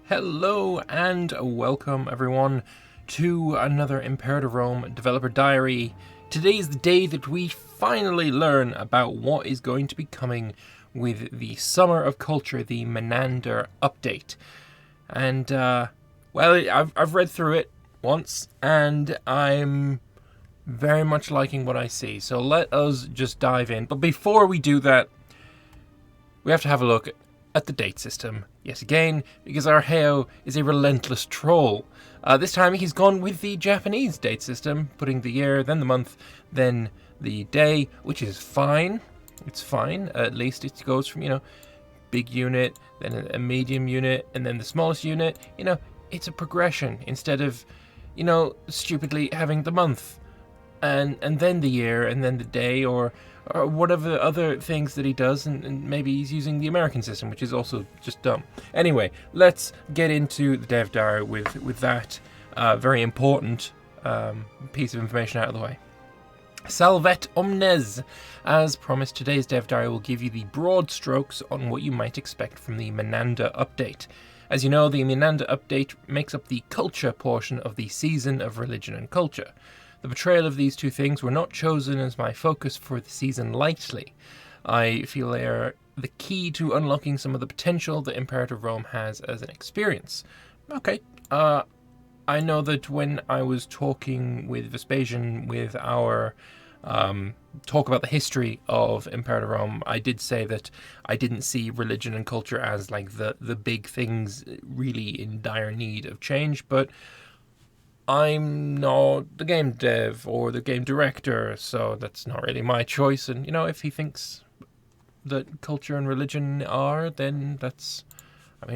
Hello and welcome everyone to another Imperator Rome Developer Diary. Today is the day that we finally learn about what is going to be coming with the Summer of Culture, the Menander update. And, I've read through it once and I'm very much liking what I see. So let us just dive in. But before we do that, we have to have a look at the date system yet again, because our Heo is a relentless troll. This time he's gone with the Japanese date system, putting the year, then the month, then the day, which is fine. It's fine. At least it goes from, big unit, then a medium unit, and then the smallest unit. It's a progression instead of, stupidly having the month and then the year and then the day or whatever other things that he does, and maybe he's using the American system, which is also just dumb. Anyway, let's get into the Dev Diary with that very important piece of information out of the way. Salvet omnes! As promised, today's Dev Diary will give you the broad strokes on what you might expect from the Menander update. As you know, the Menander update makes up the culture portion of the season of religion and culture. The portrayal of these two things were not chosen as my focus for the season lightly. I feel they are the key to unlocking some of the potential that Imperator Rome has as an experience. Okay, I know that when I was talking with Vespasian with our talk about the history of Imperator Rome, I did say that I didn't see religion and culture as like the big things really in dire need of change, but I'm not the game dev or the game director, so that's not really my choice. And, if he thinks that culture and religion are, then that's...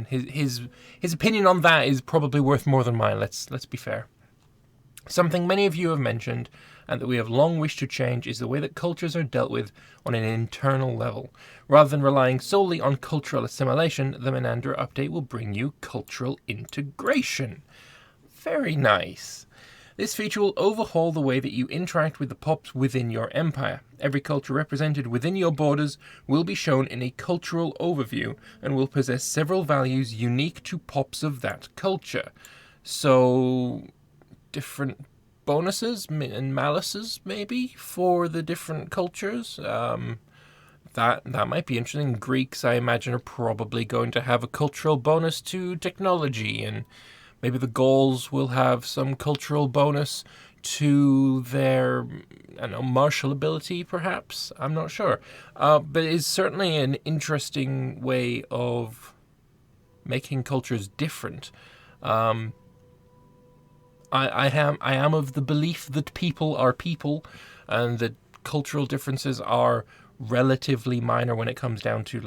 his opinion on that is probably worth more than mine, let's be fair. Something many of you have mentioned, and that we have long wished to change, is the way that cultures are dealt with on an internal level. Rather than relying solely on cultural assimilation, the Menander update will bring you cultural integration. Very nice. This feature will overhaul the way that you interact with the pops within your empire. Every culture represented within your borders will be shown in a cultural overview and will possess several values unique to pops of that culture. So, different bonuses and malices, maybe, for the different cultures. That might be interesting. Greeks, I imagine, are probably going to have a cultural bonus to technology, and maybe the Gauls will have some cultural bonus to their, martial ability, perhaps? I'm not sure. But it's certainly an interesting way of making cultures different. I am of the belief that people are people, and that cultural differences are relatively minor when it comes down to,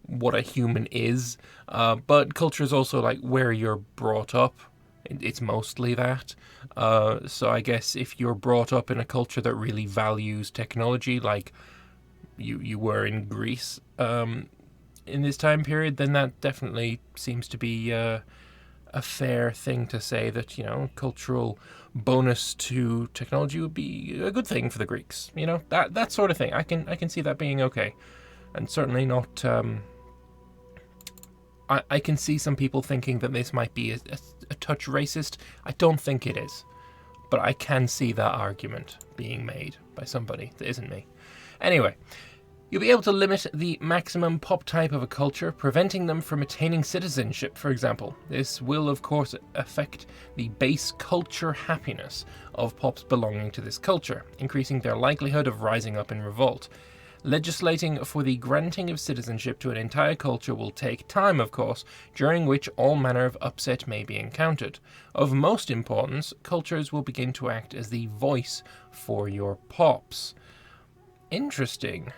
what a human is, but culture is also where you're brought up. It's mostly that. So I guess if you're brought up in a culture that really values technology, like you were in Greece in this time period, then that definitely seems to be a fair thing to say, that cultural bonus to technology would be a good thing for the Greeks. That sort of thing. I can see that being okay, and certainly not. I can see some people thinking that this might be a touch racist. I don't think it is, but I can see that argument being made by somebody that isn't me. Anyway, you'll be able to limit the maximum pop type of a culture, preventing them from attaining citizenship, for example. This will, of course, affect the base culture happiness of pops belonging to this culture, increasing their likelihood of rising up in revolt. Legislating for the granting of citizenship to an entire culture will take time, of course, during which all manner of upset may be encountered. Of most importance, cultures will begin to act as the voice for your pops. Interesting.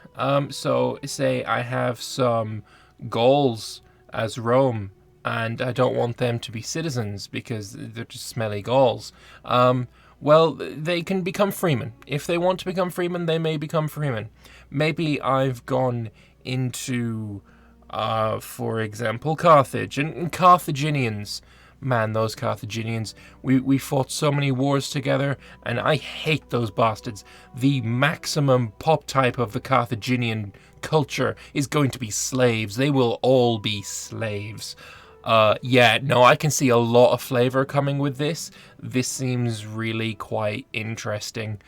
So, say I have some Gauls as Rome, and I don't want them to be citizens because they're just smelly Gauls. Well, they can become freemen. If they want to become freemen, they may become freemen. Maybe I've gone into, for example, Carthage. And Carthaginians, man, those Carthaginians, we fought so many wars together, and I hate those bastards. The maximum pop type of the Carthaginian culture is going to be slaves. They will all be slaves. Yeah, no, I can see a lot of flavor coming with this. This seems really quite interesting.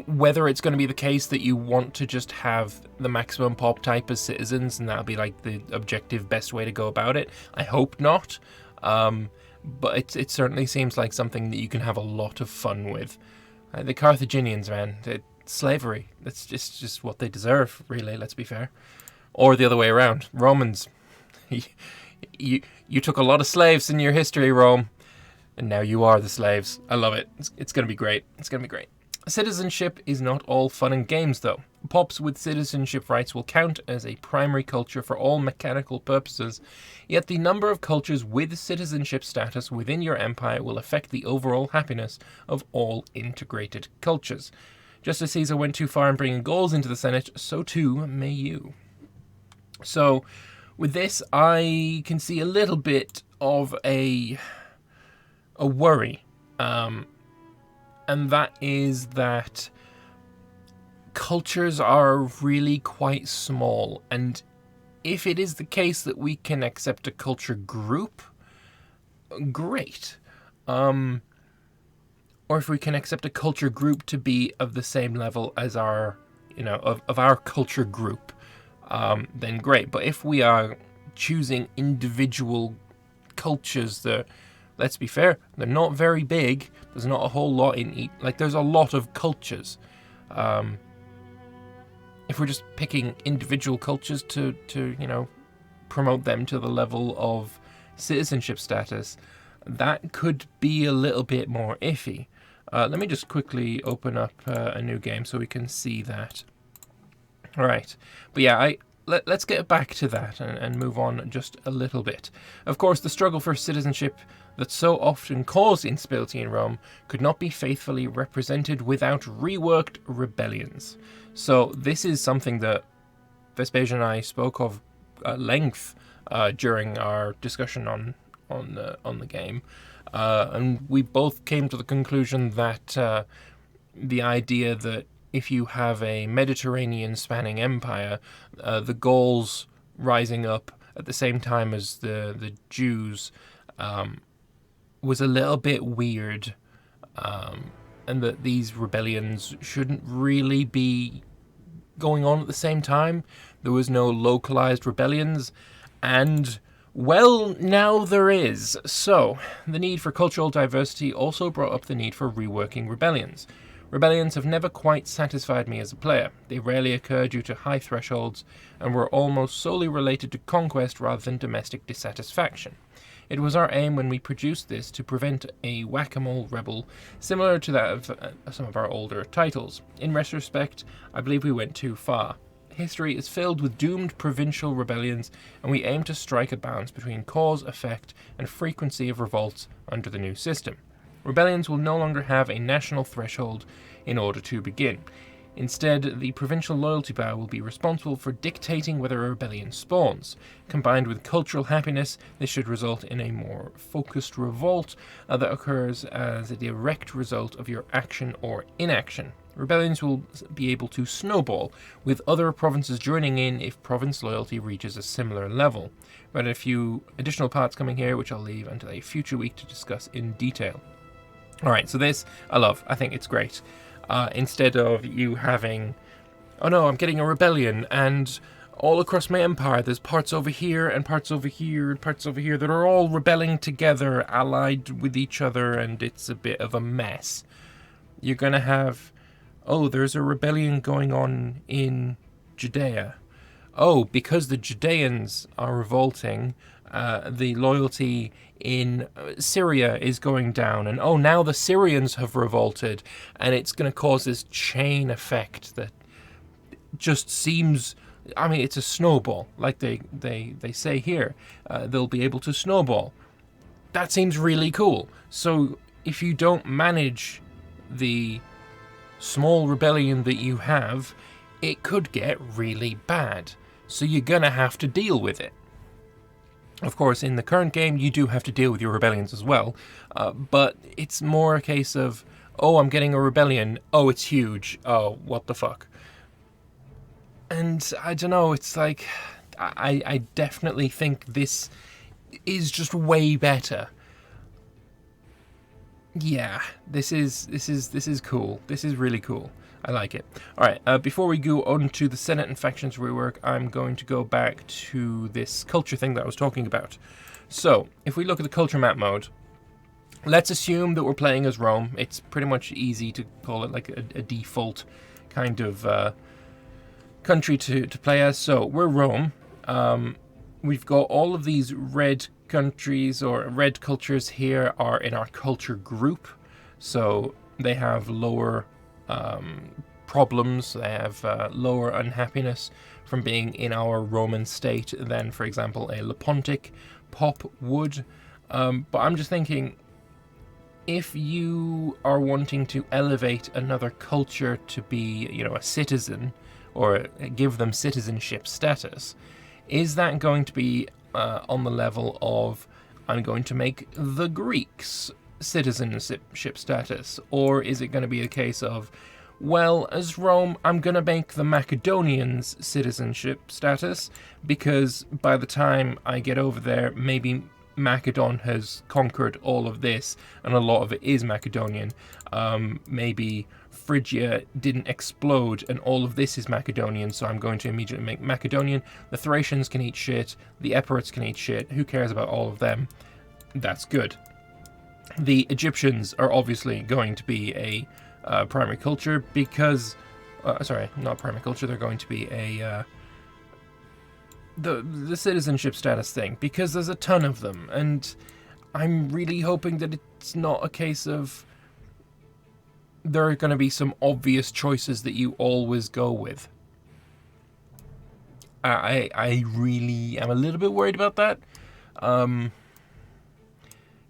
Whether it's going to be the case that you want to just have the maximum pop type as citizens, and that'll be like the objective best way to go about it, I hope not. But it certainly seems like something that you can have a lot of fun with. The Carthaginians, man, slavery. That's just what they deserve, really, let's be fair. Or the other way around. Romans, you took a lot of slaves in your history, Rome, and now you are the slaves. I love it. It's going to be great. It's going to be great. Citizenship is not all fun and games, though. Pops with citizenship rights will count as a primary culture for all mechanical purposes, yet the number of cultures with citizenship status within your empire will affect the overall happiness of all integrated cultures. Just as Caesar went too far in bringing Gauls into the Senate, so too may you. So, with this, I can see a little bit of a worry. And that is that cultures are really quite small. And if it is the case that we can accept a culture group, great. Or if we can accept a culture group to be of the same level as our, of our culture group, then great. But if we are choosing individual cultures that, let's be fair, they're not very big. There's not a whole lot in each. Like, there's a lot of cultures. If we're just picking individual cultures to promote them to the level of citizenship status, that could be a little bit more iffy. Let me just quickly open up a new game so we can see that. All right. But yeah, let's get back to that and move on just a little bit. Of course, the struggle for citizenship that so often caused instability in Rome could not be faithfully represented without reworked rebellions. So this is something that Vespasian and I spoke of at length during our discussion on the game, and we both came to the conclusion that the idea that if you have a Mediterranean-spanning empire, the Gauls rising up at the same time as the Jews was a little bit weird, and that these rebellions shouldn't really be going on at the same time. There was no localized rebellions, and, well, now there is. So, the need for cultural diversity also brought up the need for reworking rebellions. Rebellions have never quite satisfied me as a player. They rarely occur due to high thresholds, and were almost solely related to conquest rather than domestic dissatisfaction. It was our aim when we produced this to prevent a whack-a-mole rebel similar to that of some of our older titles. In retrospect, I believe we went too far. History is filled with doomed provincial rebellions, and we aim to strike a balance between cause, effect, and frequency of revolts under the new system. Rebellions will no longer have a national threshold in order to begin. Instead, the provincial loyalty bar will be responsible for dictating whether a rebellion spawns. Combined with cultural happiness, this should result in a more focused revolt that occurs as a direct result of your action or inaction. Rebellions will be able to snowball, with other provinces joining in if province loyalty reaches a similar level. But a few additional parts coming here, which I'll leave until a future week to discuss in detail. Alright, so this I love. I think it's great. Instead of you having, oh no, I'm getting a rebellion, and all across my empire there's parts over here and parts over here and parts over here that are all rebelling together, allied with each other, and it's a bit of a mess. You're going to have, oh, there's a rebellion going on in Judea. Oh, because the Judeans are revolting, the loyalty in Syria is going down, and oh, now the Syrians have revolted, and it's going to cause this chain effect that just seems, I mean, it's a snowball, like they say here. They'll be able to snowball. That seems really cool. So if you don't manage the small rebellion that you have, it could get really bad. So you're going to have to deal with it. Of course, in the current game, you do have to deal with your rebellions as well, but it's more a case of, oh, I'm getting a rebellion, oh, it's huge, oh, what the fuck. And I don't know, it's like, I definitely think this is just way better. Yeah, this is cool. This is really cool. I like it. All right, before we go on to the Senate and factions rework, I'm going to go back to this culture thing that I was talking about. So, if we look at the culture map mode, let's assume that we're playing as Rome. It's pretty much easy to call it like a default kind of country to play as. So, we're Rome. We've got all of these red countries or red cultures here are in our culture group. So, they have lower problems, they have lower unhappiness from being in our Roman state than, for example, a Lepontic pop would. But I'm just thinking, if you are wanting to elevate another culture to be, a citizen, or give them citizenship status, is that going to be on the level of, I'm going to make the Greeks citizenship status? Or is it going to be a case of, well, as Rome, I'm going to make the Macedonians citizenship status, because by the time I get over there, maybe Macedon has conquered all of this, and a lot of it is Macedonian. Maybe Phrygia didn't explode, and all of this is Macedonian, so I'm going to immediately make Macedonian. The Thracians can eat shit, the Epirites can eat shit, who cares about all of them? That's good. The Egyptians are obviously going to be a primary culture because... sorry, not primary culture, they're going to be a... the citizenship status thing, because there's a ton of them, and I'm really hoping that it's not a case of there are going to be some obvious choices that you always go with. I really am a little bit worried about that,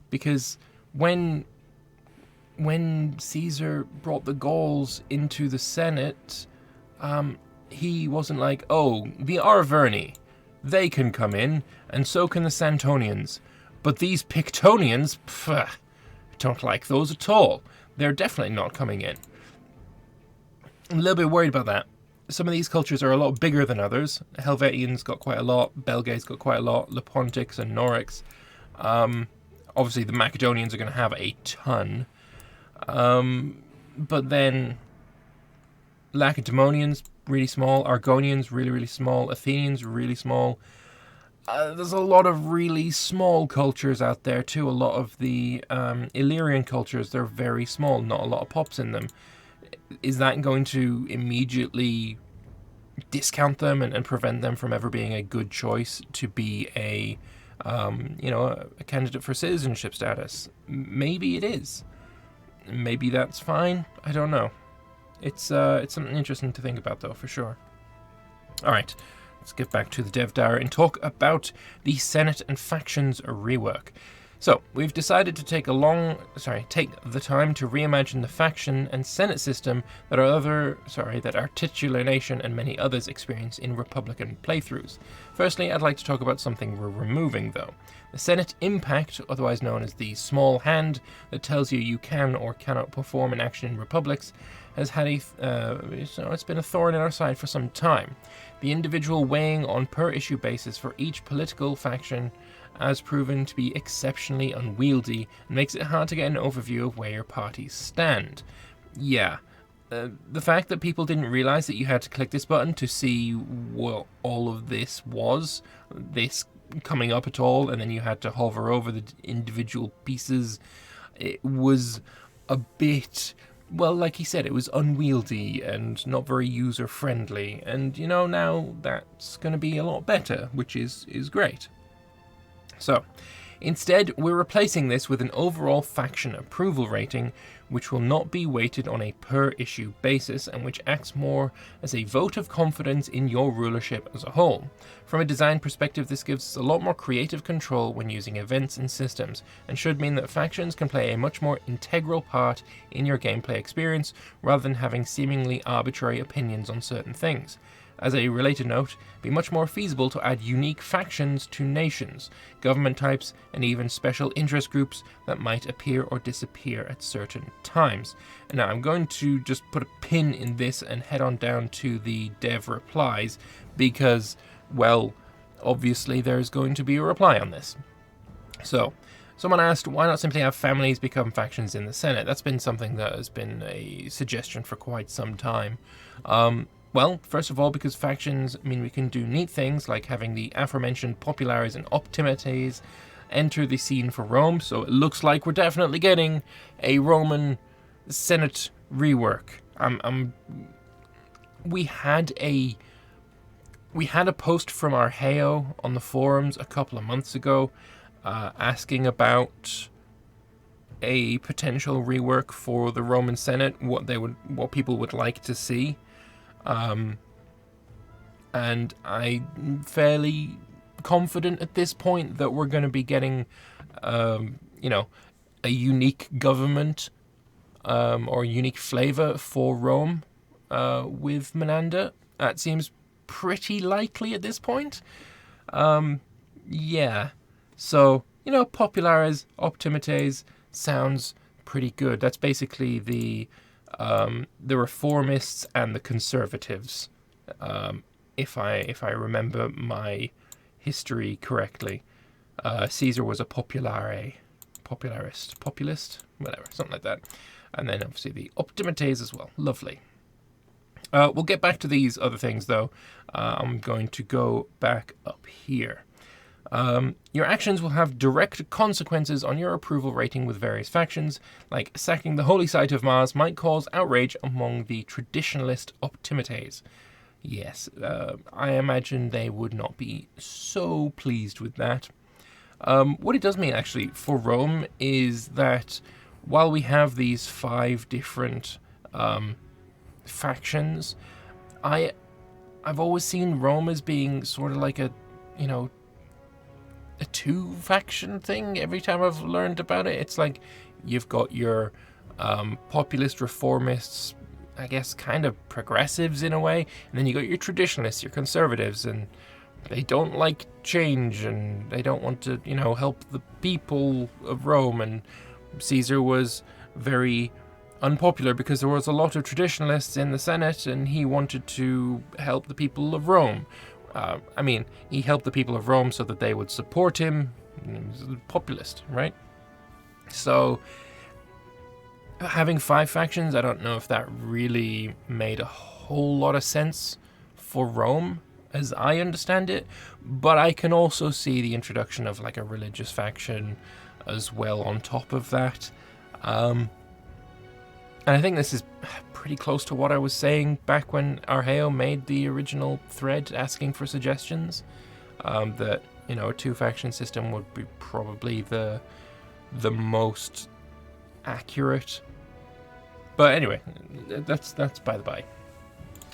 because when Caesar brought the Gauls into the Senate, he wasn't like, oh, the Arverni, they can come in, and so can the Santonians. But these Pictonians, pff, don't like those at all. They're definitely not coming in. I'm a little bit worried about that. Some of these cultures are a lot bigger than others. Helvetians got quite a lot, Belgaes got quite a lot, Lepontics and Norics. Obviously, the Macedonians are going to have a ton. But then Lacedaemonians, really small. Argonians, really, really small. Athenians, really small. There's a lot of really small cultures out there too. A lot of the Illyrian cultures, they're very small. Not a lot of pops in them. Is that going to immediately discount them and prevent them from ever being a good choice to be a candidate for citizenship status? Maybe it is. Maybe that's fine. I don't know. It's something interesting to think about, though, for sure. All right, let's get back to the Dev Diary and talk about the Senate and factions rework. So, we've decided to take the time to reimagine the faction and Senate system that our titular nation and many others experience in Republican playthroughs. Firstly, I'd like to talk about something we're removing, though. The Senate Impact, otherwise known as the small hand that tells you can or cannot perform an action in republics, has had it's been a thorn in our side for some time. The individual weighing on per-issue basis for each political faction has proven to be exceptionally unwieldy and makes it hard to get an overview of where your parties stand. Yeah, the fact that people didn't realize that you had to click this button to see what all of this was, this coming up at all, and then you had to hover over the individual pieces, it was a bit... Well, like he said, it was unwieldy and not very user-friendly, and now that's going to be a lot better, which is great. So, instead, we're replacing this with an overall faction approval rating, which will not be weighted on a per-issue basis and which acts more as a vote of confidence in your rulership as a whole. From a design perspective, this gives us a lot more creative control when using events and systems, and should mean that factions can play a much more integral part in your gameplay experience, rather than having seemingly arbitrary opinions on certain things. As a related note, it'd be much more feasible to add unique factions to nations, government types, and even special interest groups that might appear or disappear at certain times. And now I'm going to just put a pin in this and head on down to the dev replies, because, well, obviously there's going to be a reply on this. So, someone asked, why not simply have families become factions in the Senate? That's been something that has been a suggestion for quite some time. Well, first of all, because factions mean we can do neat things like having the aforementioned populares and optimates enter the scene for Rome, so it looks like we're definitely getting a Roman Senate rework. We had a post from Arheo on the forums a couple of months ago asking about a potential rework for the Roman Senate, what people would like to see. And I'm fairly confident at this point that we're going to be getting, a unique government or unique flavor for Rome with Menander. That seems pretty likely at this point. Yeah. So, populares, optimates sounds pretty good. That's basically the reformists and the conservatives, if I remember my history correctly. Caesar was a populist, whatever, something like that. And then obviously the optimates as well. Lovely. We'll get back to these other things though. I'm going to go back up here. Your actions will have direct consequences on your approval rating with various factions, like sacking the holy site of Mars might cause outrage among the traditionalist optimates. Yes, I imagine they would not be so pleased with that. What it does mean, actually, for Rome is that while we have these 5 different factions, I've always seen Rome as being sort of like a 2-faction thing. Every time I've learned about it, it's like you've got your populist reformists, I guess kind of progressives in a way, and then you got your traditionalists, your conservatives, and they don't like change and they don't want to, help the people of Rome. And Caesar was very unpopular because there was a lot of traditionalists in the Senate and he wanted to help the people of Rome. He helped the people of Rome so that they would support him. He was a populist, right? So, having 5 factions, I don't know if that really made a whole lot of sense for Rome, as I understand it. But I can also see the introduction of like a religious faction as well on top of that. And I think this is pretty close to what I was saying back when Arheo made the original thread asking for suggestions. That, a 2-faction system would be probably the most accurate. But anyway, that's by the by.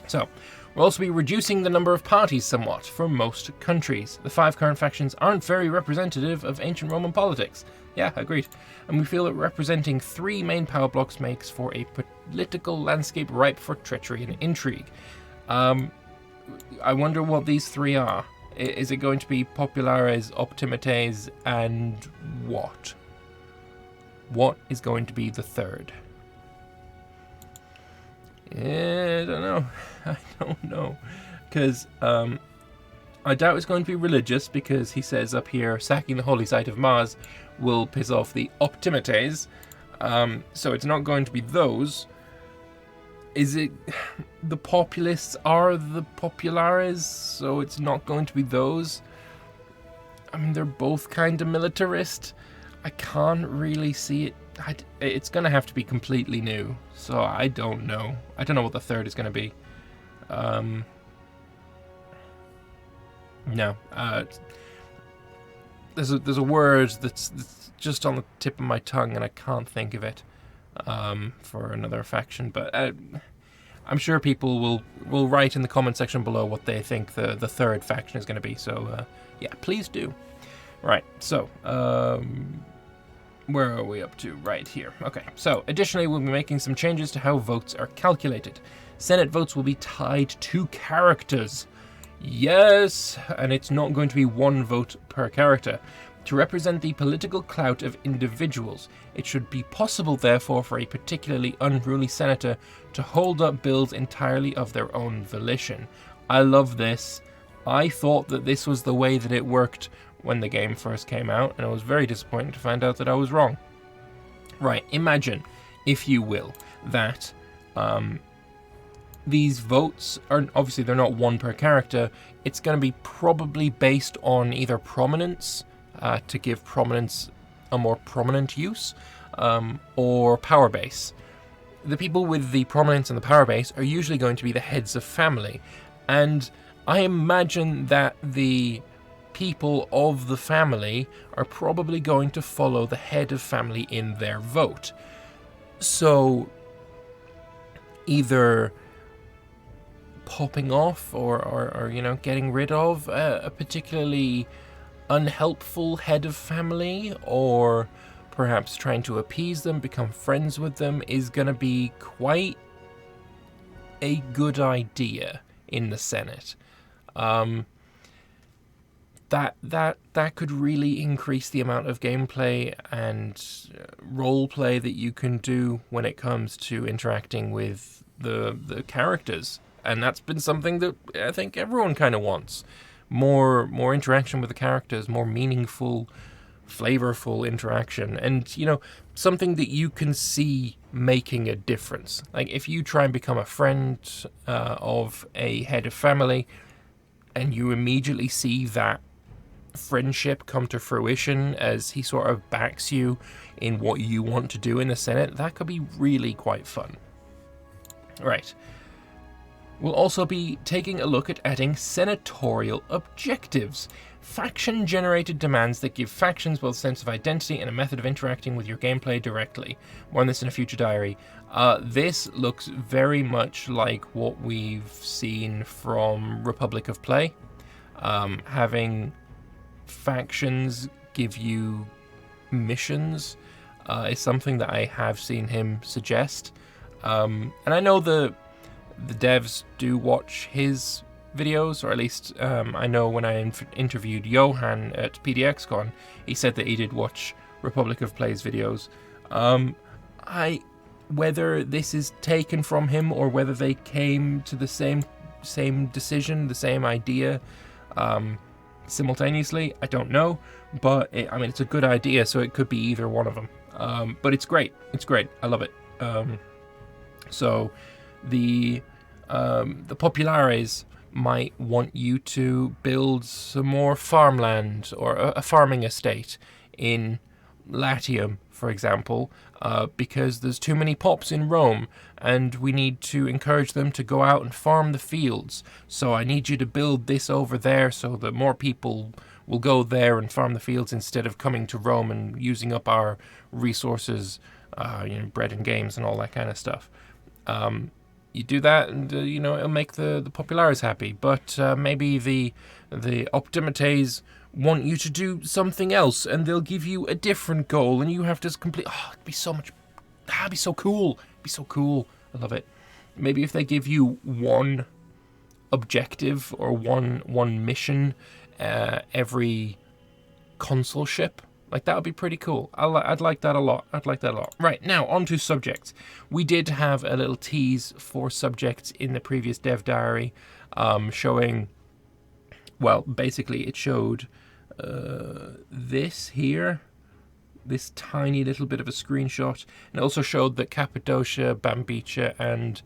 So, we'll also be reducing the number of parties somewhat for most countries. The 5 current factions aren't very representative of ancient Roman politics. Yeah, agreed. And we feel that representing 3 main power blocks makes for a political landscape ripe for treachery and intrigue. I wonder what these 3 are. Is it going to be populares, optimates, and what? What is going to be the 3rd? I don't know. Because I doubt it's going to be religious, because he says up here, sacking the holy site of Mars will piss off the optimates. So it's not going to be those. Is it the populists are the populares, so it's not going to be those? They're both kind of militarist. I can't really see it. It's going to have to be completely new, so I don't know. I don't know what the 3rd is going to be. No. There's a word that's just on the tip of my tongue, and I can't think of it for another faction. But I'm sure people will write in the comment section below what they think the 3rd faction is going to be. So yeah, please do. Right. So where are we up to? Right here. Okay. So additionally, we'll be making some changes to how votes are calculated. Senate votes will be tied to characters. Yes, and it's not going to be 1 vote per character. To represent the political clout of individuals, it should be possible, therefore, for a particularly unruly senator to hold up bills entirely of their own volition. I love this. I thought that this was the way that it worked when the game first came out, and I was very disappointed to find out that I was wrong. Right, imagine, if you will, that these votes are, obviously they're not one per character, it's going to be probably based on either prominence, to give prominence a more prominent use, or power base. The people with the prominence and the power base are usually going to be the heads of family, and I imagine that the people of the family are probably going to follow the head of family in their vote. So either popping off or you know, getting rid of a particularly unhelpful head of family, or perhaps trying to appease them, become friends with them, is going to be quite a good idea in the Senate. That could really increase the amount of gameplay and role play that you can do when it comes to interacting with the characters, and that's been something that I think everyone kind of wants. More interaction with the characters, more meaningful, flavorful interaction, and you know, something that you can see making a difference. Like if you try and become a friend of a head of family, and you immediately see that friendship come to fruition as he sort of backs you in what you want to do in the Senate, that could be really quite fun. Right. We'll also be taking a look at adding senatorial objectives, faction-generated demands that give factions both a sense of identity and a method of interacting with your gameplay directly. More on this in a future diary. This looks very much like what we've seen from Republic of Play. Having factions give you missions is something that I have seen him suggest. And I know the devs do watch his videos, or at least I know when I interviewed Johan at PDXCon, he said that he did watch Republic of Play's videos. Whether this is taken from him or whether they came to the same decision, the same idea simultaneously, I don't know, but I mean, it's a good idea, so it could be either one of them. But it's great. It's great. I love it. So the Populares might want you to build some more farmland or a farming estate in Latium, for example, because there's too many pops in Rome and we need to encourage them to go out and farm the fields. So I need you to build this over there so that more people will go there and farm the fields instead of coming to Rome and using up our resources, you know, bread and games and all that kind of stuff. You do that, and you know, it'll make the Populares happy. But maybe the Optimates want you to do something else, and they'll give you a different goal, and you have to complete. Oh, it'd be so much. It'd be so cool. It'd be so cool. I love it. Maybe if they give you one objective or one mission every consulship. Like, that would be pretty cool. I'd like that a lot. I'd like that a lot. Right, now, on to subjects. We did have a little tease for subjects in the previous Dev Diary, showing, well, basically it showed this here, this tiny little bit of a screenshot, and it also showed that Cappadocia, Bambicia, and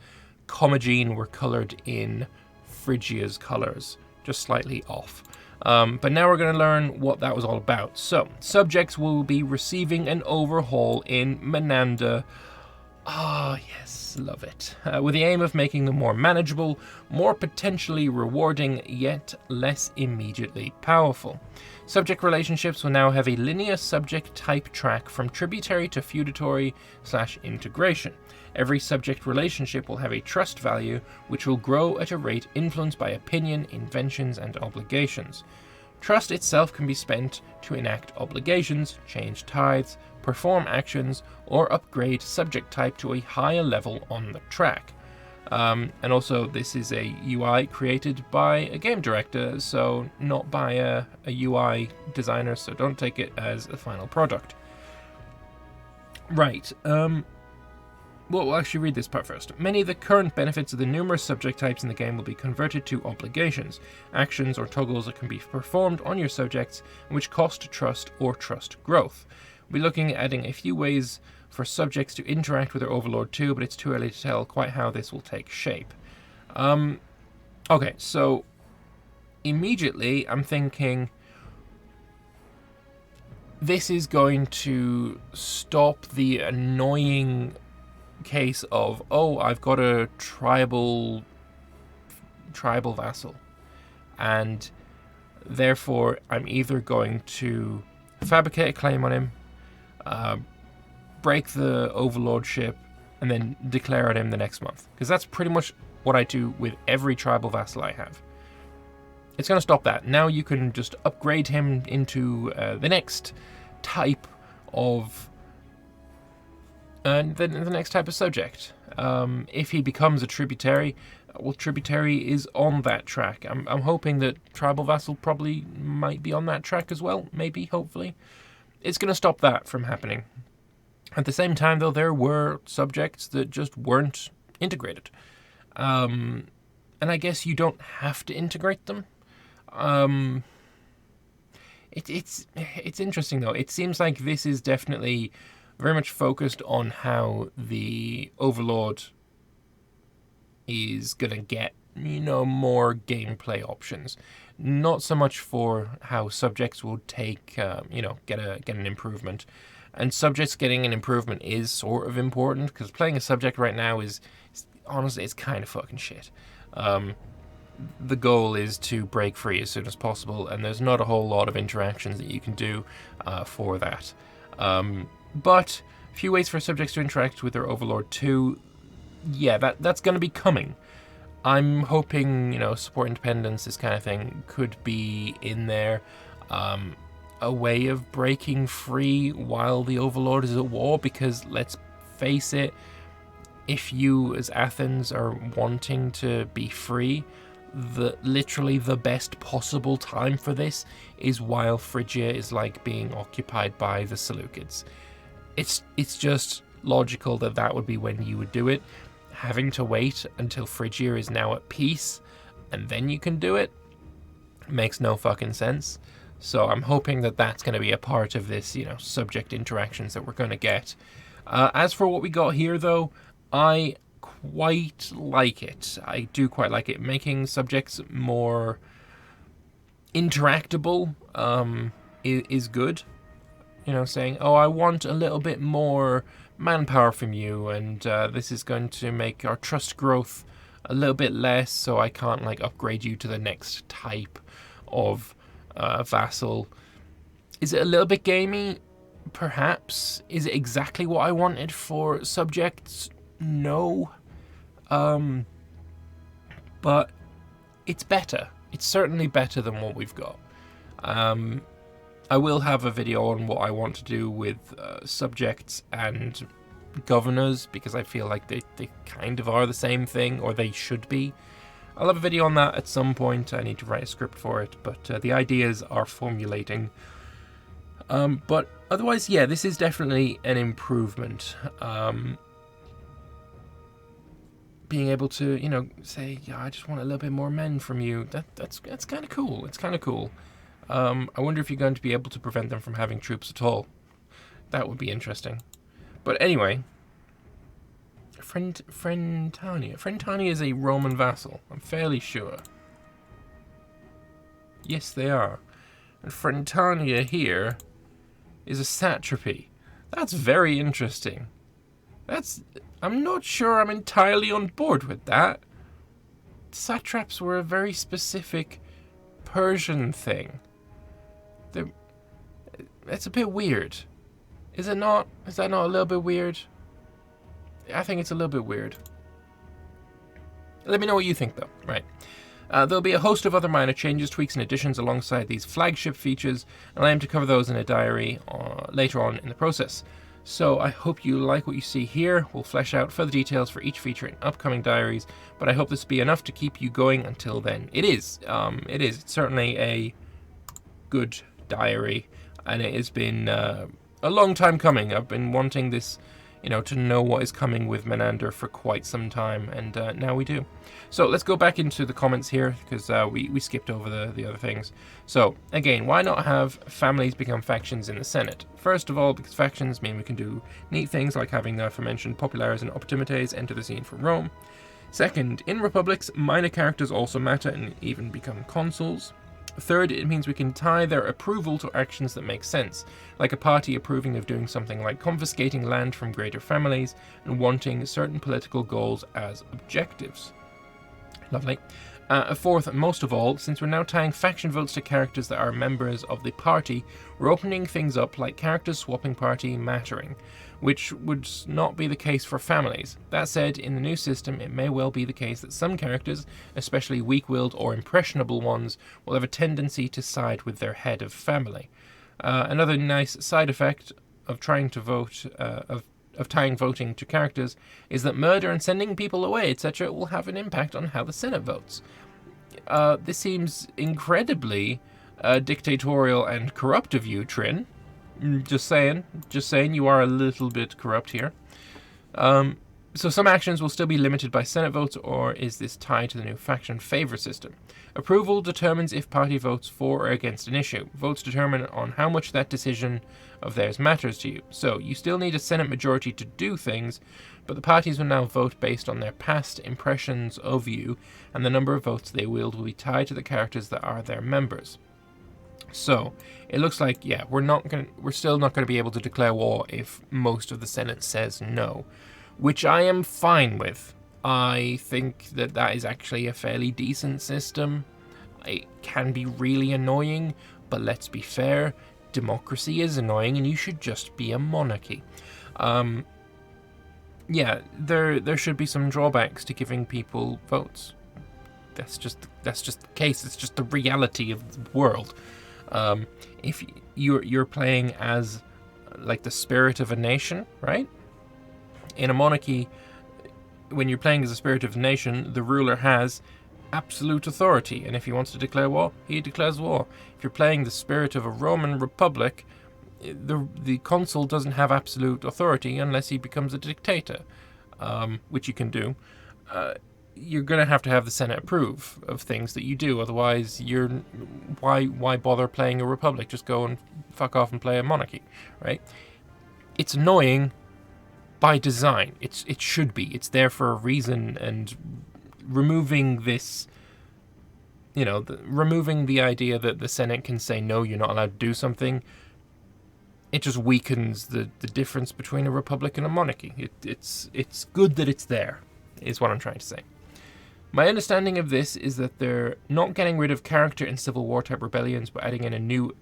Commagene were coloured in Phrygia's colours, just slightly off. But now we're going to learn what that was all about. So, subjects will be receiving an overhaul in Menander. Ah, yes, love it. With the aim of making them more manageable, more potentially rewarding, yet less immediately powerful. Subject relationships will now have a linear subject type track from tributary to feudatory/integration. Every subject relationship will have a trust value, which will grow at a rate influenced by opinion, inventions, and obligations. Trust itself can be spent to enact obligations, change tithes, perform actions, or upgrade subject type to a higher level on the track. And also, this is a UI created by a game director, so not by a UI designer, so don't take it as a final product. Right, we'll actually read this part first. Many of the current benefits of the numerous subject types in the game will be converted to obligations, actions or toggles that can be performed on your subjects and which cost trust or trust growth. We'll be looking at adding a few ways for subjects to interact with their overlord too, but it's too early to tell quite how this will take shape. Okay, so immediately I'm thinking this is going to stop the annoying case of, oh, I've got a tribal vassal, and therefore I'm either going to fabricate a claim on him, break the overlordship, and then declare on him the next month, because that's pretty much what I do with every tribal vassal I have. It's going to stop that. Now you can just upgrade him into the next type of the next type of subject. If he becomes a tributary, well, tributary is on that track. I'm hoping that tribal vassal probably might be on that track as well. Maybe, hopefully. It's going to stop that from happening. At the same time, though, there were subjects that just weren't integrated. And I guess you don't have to integrate them. It's interesting, though. It seems like this is definitely very much focused on how the Overlord is going to get, more gameplay options. Not so much for how subjects will take, get an improvement. And subjects getting an improvement is sort of important, because playing a subject right now is honestly, it's kind of fucking shit. The goal is to break free as soon as possible, and there's not a whole lot of interactions that you can do for that. But a few ways for subjects to interact with their Overlord too. Yeah, that's going to be coming. I'm hoping, support independence, this kind of thing, could be in there. A way of breaking free while the Overlord is at war, because let's face it, if you as Athens are wanting to be free, literally the best possible time for this is while Phrygia is being occupied by the Seleucids. It's just logical that would be when you would do it. Having to wait until Phrygia is now at peace and then you can do it makes no fucking sense. So I'm hoping that that's going to be a part of this, subject interactions that we're going to get. As for what we got here, though, I quite like it. I do quite like it. Making subjects more interactable is good. Saying, oh, I want a little bit more manpower from you, and this is going to make our trust growth a little bit less, so I can't upgrade you to the next type of vassal. Is it a little bit gamey? Perhaps. Is it exactly what I wanted for subjects? No. But it's better. It's certainly better than what we've got. I will have a video on what I want to do with subjects and governors, because I feel like they kind of are the same thing, or they should be. I'll have a video on that at some point. I need to write a script for it, but the ideas are formulating. But otherwise, yeah, this is definitely an improvement. Being able to, say, yeah, I just want a little bit more men from you. That's kind of cool. It's kind of cool. I wonder if you're going to be able to prevent them from having troops at all. That would be interesting. But anyway, Frentania. Frentania is a Roman vassal, I'm fairly sure. Yes, they are. And Frentania here is a satrapy. That's very interesting. I'm not sure I'm entirely on board with that. Satraps were a very specific Persian thing. It's a bit weird. Is it not? Is that not a little bit weird? I think it's a little bit weird. Let me know what you think, though. Right. There'll be a host of other minor changes, tweaks, and additions alongside these flagship features, and I aim to cover those in a diary later on in the process. So I hope you like what you see here. We'll flesh out further details for each feature in upcoming diaries, but I hope this will be enough to keep you going until then. It is. It's certainly a good diary, and it has been a long time coming. I've been wanting this to know what is coming with Menander for quite some time, and now we do. So let's go back into the comments here, because we skipped over the other things. So, again, why not have families become factions in the Senate? First of all, because factions mean we can do neat things like having the aforementioned populares and optimates enter the scene from Rome. Second, in republics, minor characters also matter and even become consuls. Third, it means we can tie their approval to actions that make sense, like a party approving of doing something like confiscating land from greater families and wanting certain political goals as objectives. Lovely. Fourth, and most of all, since we're now tying faction votes to characters that are members of the party, we're opening things up like characters swapping party mattering, which would not be the case for families. That said, in the new system, it may well be the case that some characters, especially weak-willed or impressionable ones, will have a tendency to side with their head of family. Another nice side effect of trying to vote, of tying voting to characters, is that murder and sending people away, etc., will have an impact on how the Senate votes. This seems incredibly dictatorial and corrupt of you, Trin. Just saying, you are a little bit corrupt here. So some actions will still be limited by Senate votes, or is this tied to the new faction favor system? Approval determines if party votes for or against an issue. Votes determine on how much that decision of theirs matters to you. So you still need a Senate majority to do things, but the parties will now vote based on their past impressions of you, and the number of votes they wield will be tied to the characters that are their members. So it looks like, yeah, we're still not going to be able to declare war if most of the Senate says no, which I am fine with. I think that is actually a fairly decent system. It can be really annoying, but let's be fair, democracy is annoying and you should just be a monarchy. Yeah, there should be some drawbacks to giving people votes. That's just the case. It's just the reality of the world. If you're playing as like the spirit of a nation, right? In a monarchy, when you're playing as the spirit of a nation, the ruler has absolute authority, and if he wants to declare war, he declares war. If you're playing the spirit of a Roman republic, the consul doesn't have absolute authority unless he becomes a dictator, which you can do. You're going to have the Senate approve of things that you do, otherwise why bother playing a republic? Just go and fuck off and play a monarchy, right? It's annoying by design. It should be. It's there for a reason, and removing this, removing the idea that the Senate can say no, you're not allowed to do something, it just weakens the difference between a republic and a monarchy. It's good that it's there, is what I'm trying to say. My understanding of this is that they're not getting rid of character and Civil War type rebellions, but adding in a new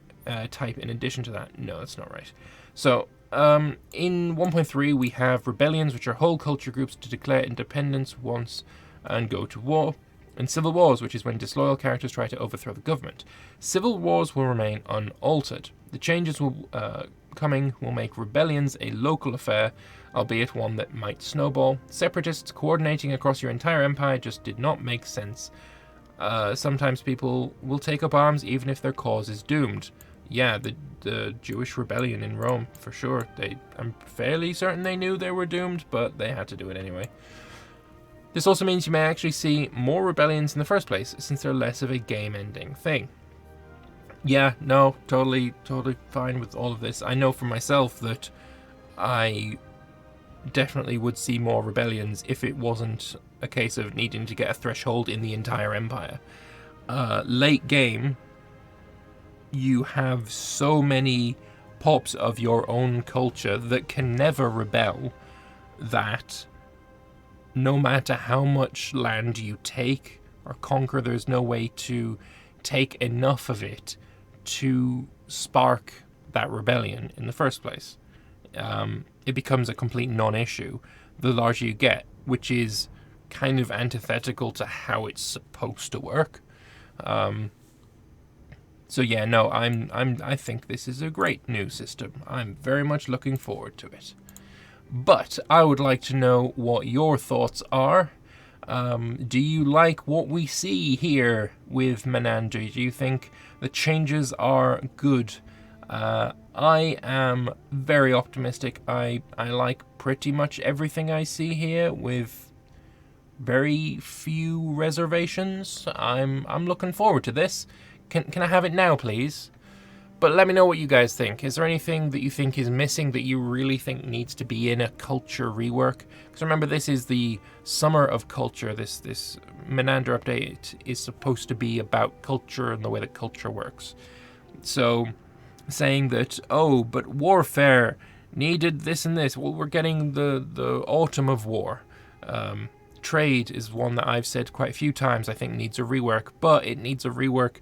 type in addition to that. No, that's not right. So, in 1.3 we have rebellions, which are whole culture groups to declare independence once and go to war, and civil wars, which is when disloyal characters try to overthrow the government. Civil wars will remain unaltered. The changes coming will make rebellions a local affair, albeit one that might snowball. Separatists coordinating across your entire empire just did not make sense. Sometimes people will take up arms even if their cause is doomed. Yeah, the Jewish rebellion in Rome, for sure. I'm fairly certain they knew they were doomed, but they had to do it anyway. This also means you may actually see more rebellions in the first place, since they're less of a game-ending thing. Yeah, no, totally fine with all of this. I know for myself that I definitely would see more rebellions if it wasn't a case of needing to get a threshold in the entire empire. Late game, you have so many pops of your own culture that can never rebel, that no matter how much land you take or conquer, there's no way to take enough of it to spark that rebellion in the first place. It becomes a complete non-issue the larger you get, which is kind of antithetical to how it's supposed to work. So yeah, no, I think this is a great new system. I'm very much looking forward to it. But I would like to know what your thoughts are. Do you like what we see here with Menander? Do you think the changes are good? I am very optimistic. I like pretty much everything I see here, with very few reservations. I'm looking forward to this. Can I have it now, please? But let me know what you guys think. Is there anything that you think is missing that you really think needs to be in a culture rework? Because remember, this is the summer of culture. This Menander update is supposed to be about culture and the way that culture works. So saying that, oh, but warfare needed this and this. Well, we're getting the autumn of war. Trade is one that I've said quite a few times I think needs a rework, but it needs a rework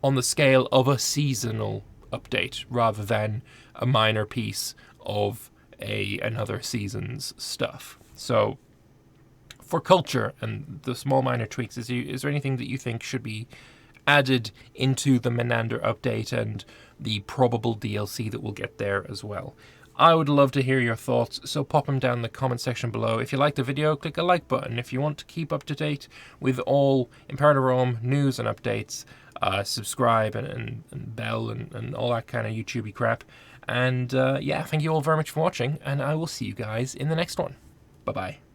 on the scale of a seasonal update rather than a minor piece of another season's stuff. So for culture and the small minor tweaks, is there anything that you think should be added into the Menander update and the probable DLC that we'll get there as well? I would love to hear your thoughts, so pop them down in the comment section below. If you like the video, click a like button. If you want to keep up to date with all Imperator Rome news and updates, subscribe and bell and all that kind of YouTubey crap. And yeah, thank you all very much for watching, and I will see you guys in the next one. Bye-bye.